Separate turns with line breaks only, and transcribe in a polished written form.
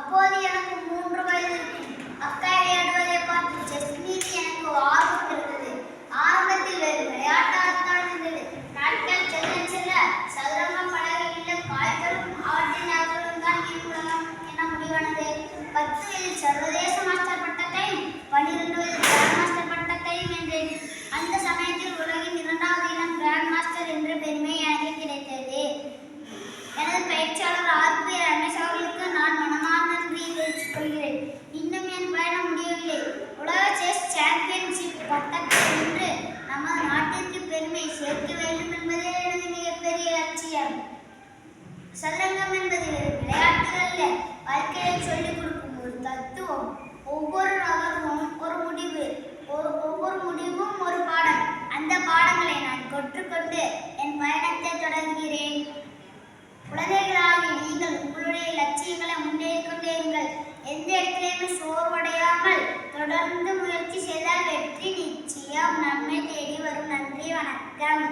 அப்போது எனக்கு 3 வயது இருக்கும். அக்கா விளையாடுவதை பார்த்து செஸ் மீது எனக்கு ஆர்வம் இருந்தது. ஆரம்பத்தில் வேறு விளையாட்டாகத்தான் இருந்தது. நாட்கள் செல்ல செல்ல சதுரங்கம், பலகையில் காய்களும் அவற்றின் நகர்களும் தான் என் உலகம் என முடிவானது. 10 வயதில் சர்வதேச மாஸ்டர் பட்டத்தையும் 12 வயதில் கிராண்ட் மாஸ்டர் பட்டத்தையும் வென்றேன். அந்த சமயத்தில் உலகின் 2வது இளம் கிராண்ட் மாஸ்டர் என்ற பெருமை எனக்கு கிடைத்தது. எனது பயிற்சியாளர் ஆர்.பி. ரமேஷ் அவர்களுக்கு நான் மனமார்ந்த நன்றியை தெரிவித்துக் கொள்கிறேன். இன்னும் என் பயணம் முடியவில்லை. உலக செஸ் சாம்பியன்ஷிப் பட்டத்தை வென்று நமது நாட்டிற்கு பெருமை சேர்க்க வேண்டும் என்பதே எனது மிகப்பெரிய லட்சியம். சதுரங்கம் என்பது ஒரு விளையாட்டு அல்ல, வாழ்க்கையை சொல்லிக் கொடுக்கும் ஒரு தத்துவம். ஒவ்வொரு நகர்வும் ஒரு முடிவு, ஒவ்வொரு முடிவும் ஒரு பாடம். அந்த பாடங்களை நான் கற்றுக்கொண்டு என் பயணத்தை தொடர்கிறேன். குழந்தைகளாகிய நீங்கள் உங்களுடைய லட்சியங்களை முன்னேறிக் கொண்டே இருங்கள். எந்த இடத்திலையுமே சோர்வடையாமல் தொடர்ந்து முயற்சி செய்தால் வெற்றி நிச்சயம் நம்மை தேடி வரும். நன்றி, வணக்கம்.